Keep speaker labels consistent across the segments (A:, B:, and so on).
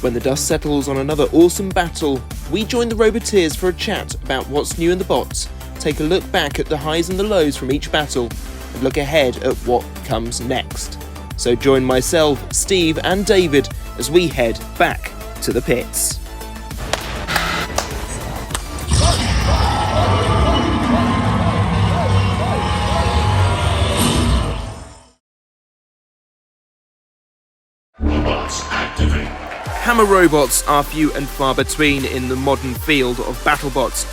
A: When the dust settles on another awesome battle, we join the Roboteers for a chat about what's new in the bots, take a look back at the highs and the lows from each battle, and look ahead at what comes next. So join myself, Steve and David as we head back to the pits.
B: Robots activate.
A: Hammer robots are few and far between in the modern field of BattleBots.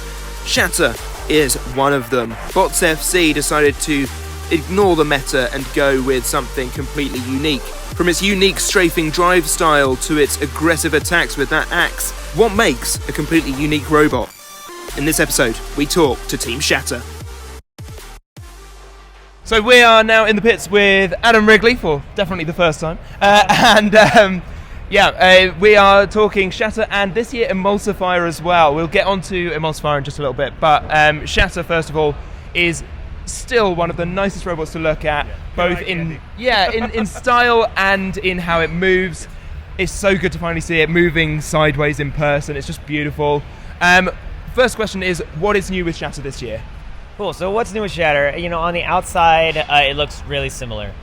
A: Shatter is one of them. Bots FC decided to ignore the meta and go with something completely unique. From its unique strafing drive style to its aggressive attacks with that axe, what makes a completely unique robot? In this episode, we talk to Team Shatter. So we are now in the pits with Adam Wrigley for definitely the first time, we are talking Shatter and this year Emulsifier as well. We'll get onto Emulsifier in just a little bit, but Shatter first of all is still one of the nicest robots to look at, both in style and in how it moves. It's so good to finally see it moving sideways in person. It's just beautiful. First question is, what is new with Shatter this year?
C: Cool, so what's new with Shatter? You know, on the outside, it looks really similar.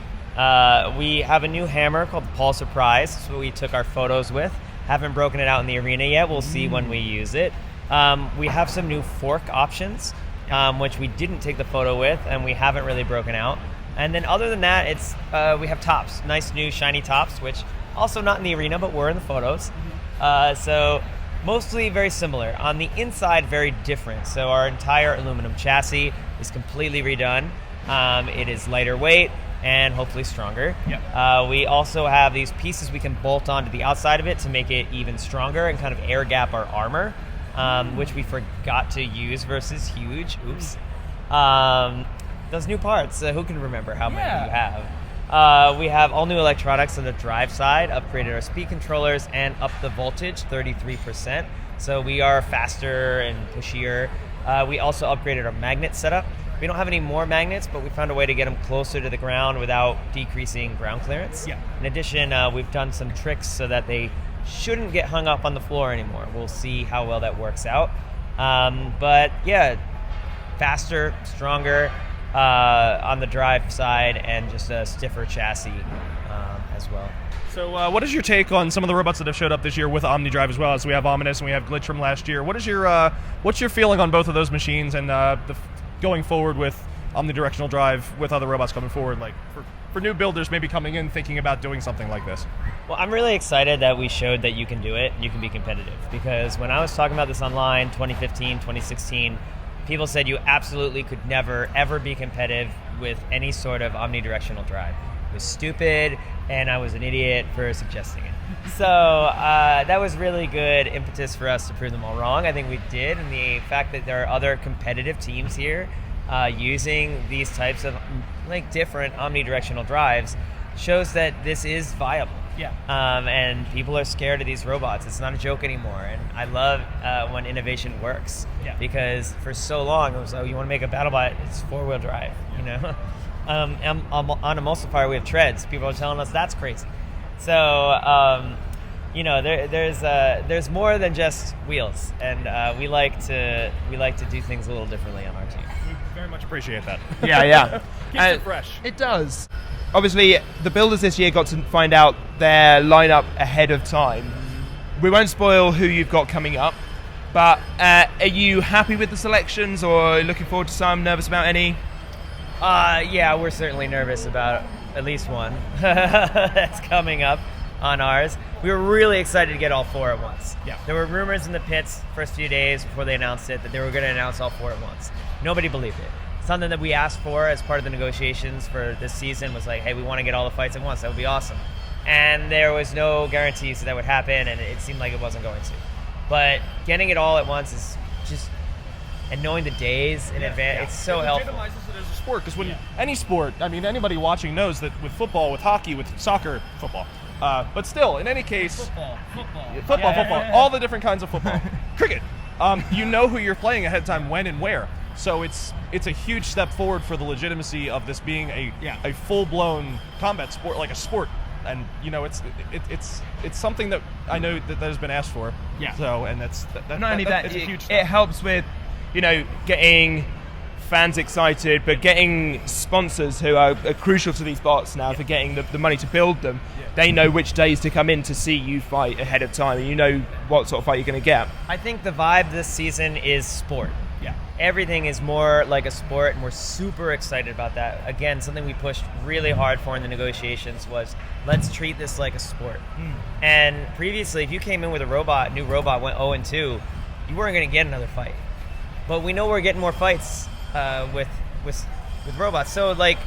C: We have a new hammer called the Paul Surprise, so we took our photos with. Haven't broken it out in the arena yet, we'll see when we use it. We have some new fork options, which we didn't take the photo with, and we haven't really broken out. And then other than that, it's we have tops, nice new shiny tops, which also not in the arena, but were in the photos. So mostly very similar. On the inside, very different. So our entire aluminum chassis is completely redone. It is lighter weight and hopefully stronger. Yep. We also have these pieces we can bolt onto the outside of it to make it even stronger and kind of air gap our armor, which we forgot to use versus Huge. Oops. Those new parts, who can remember how many you have? We have all new electronics on the drive side, upgraded our speed controllers, and upped the voltage 33%. So we are faster and pushier. We also upgraded our magnet setup. We don't have any more magnets, but we found a way to get them closer to the ground without decreasing ground clearance. Yeah. In addition, we've done some tricks so that they shouldn't get hung up on the floor anymore. We'll see how well that works out. But yeah, faster, stronger, on the drive side, and just a stiffer chassis as well.
D: So what is your take on some of the robots that have showed up this year with OmniDrive as well? So we have Ominous and we have Glitch from last year. What is your what's your feeling on both of those machines and going forward with omnidirectional drive with other robots coming forward, like for new builders maybe coming in thinking about doing something like this?
C: Well, I'm really excited that we showed that you can do it, you can be competitive, because when I was talking about this online 2015, 2016, people said you absolutely could never, ever be competitive with any sort of omnidirectional drive. It was stupid, and I was an idiot for suggesting it. So that was really good impetus for us to prove them all wrong. I think we did, and the fact that there are other competitive teams here using these types of different omnidirectional drives shows that this is viable. Yeah. And people are scared of these robots. It's not a joke anymore. And I love when innovation works. Yeah. Because for so long it was, oh, you want to make a BattleBot, it's 4-wheel drive, you know? On Emulsifier we have treads. People are telling us that's crazy. So, there's more than just wheels, and we like to do things a little differently on our team.
D: We very much appreciate that.
A: Yeah.
D: Keeps it fresh.
A: It does. Obviously, the builders this year got to find out their lineup ahead of time. We won't spoil who you've got coming up, but are you happy with the selections, or looking forward to some, nervous about any?
C: Yeah, we're certainly nervous about at least one that's coming up on ours. We were really excited to get all 4 at once. Yeah. There were rumors in the pits first few days before they announced it that they were going to announce all 4 at once. Nobody believed it. Something that we asked for as part of the negotiations for this season was like, hey, we want to get all the fights at once. That would be awesome. And there was no guarantees that would happen, and it seemed like it wasn't going to. But getting it all at once is just, and knowing the days in advance, it's so helpful.
D: It legitimizes it as a sport, because when any sport, I mean, anybody watching knows that with football, with hockey, with soccer, football, but still, in any case, football, all the different kinds of football, cricket, you know who you're playing ahead of time, when and where. So it's a huge step forward for the legitimacy of this being a full-blown combat sport, like a sport. and you know, it's something that I know that has been asked for.
A: Yeah.
D: So, and that's
A: Not only that,
D: it's a huge
A: it helps with, you know, getting fans excited, but getting sponsors who are crucial to these bots now for getting the money to build them. They know which days to come in to see you fight ahead of time, and you know what sort of fight you're going to get.
C: I think the vibe this season is sport.
A: Yeah.
C: Everything is more like a sport, and we're super excited about that. Again, something we pushed really hard for in the negotiations was, let's treat this like a sport. And previously, if you came in with a new robot went 0-2, you weren't going to get another fight. But we know we're getting more fights with robots, so like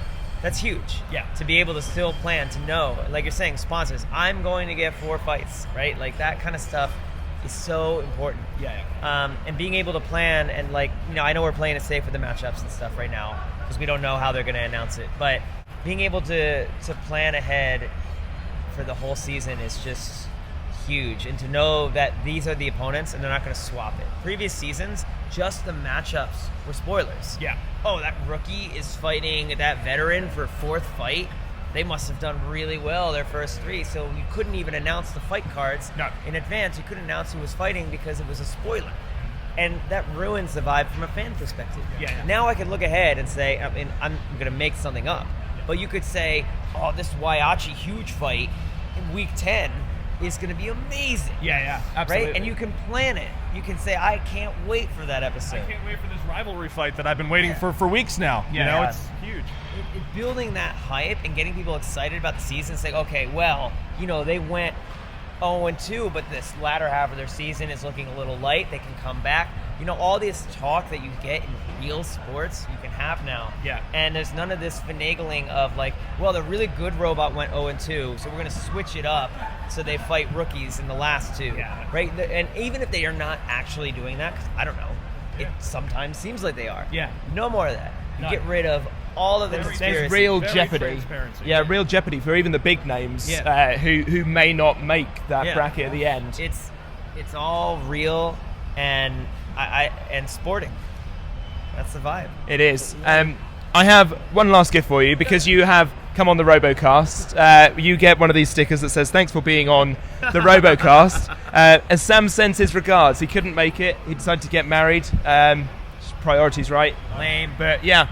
C: that's huge.
A: Yeah.
C: To be able to still plan, to know, like you're saying, sponsors, I'm going to get 4 fights, right? Like that kind of stuff is so important. And being able to plan, and like, you know, I know we're playing it safe with the matchups and stuff right now because we don't know how they're going to announce it, but being able to plan ahead for the whole season is just huge, and to know that these are the opponents and they're not going to swap it. Previous seasons, just the matchups were spoilers.
A: Yeah.
C: Oh, that rookie is fighting that veteran for 4th fight. They must have done really well their first 3, so you couldn't even announce the fight cards in advance. You couldn't announce who was fighting because it was a spoiler. And that ruins the vibe from a fan perspective. Now I can look ahead and say, I mean, I'm going to make something up, but you could say, oh, this Waiachi huge fight in week 10 is going to be amazing.
A: Absolutely.
C: Right? And you can plan it. You can say, I can't wait for that episode.
D: I can't wait for this rivalry fight that I've been waiting for weeks now. You know, it's huge.
C: Building that hype and getting people excited about the season, saying, okay, well, you know, they went 0-2, but this latter half of their season is looking a little light. They can come back. You know, all this talk that you get in real sports, you can have now. And there's none of this finagling of like, well, the really good robot went 0-2, so we're going to switch it up so they fight rookies in the last 2. Right? And even if they are not actually doing that, 'cause I don't know, it sometimes seems like they are. No more of that. You get rid of all of the conspiracy.
A: There's real jeopardy. Real jeopardy for even the big names who may not make that bracket at the end.
C: It's all real and and sporting. That's the vibe.
A: It is. I have one last gift for you because you have come on the Robocast. You get one of these stickers that says thanks for being on the Robocast. As Sam sends his regards, he couldn't make it. He decided to get married. Priorities, right?
C: Lame.
A: But yeah,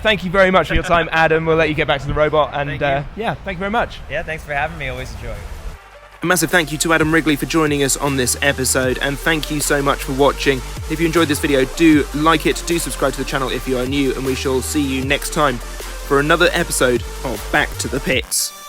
A: thank you very much for your time, Adam. We'll let you get back to the robot. And thank you very much.
C: Yeah, thanks for having me. Always enjoy.
A: A massive thank you to Adam Wrigley for joining us on this episode, and thank you so much for watching. If you enjoyed this video, do like it, do subscribe to the channel if you are new, and we shall see you next time for another episode of Back to the Pits.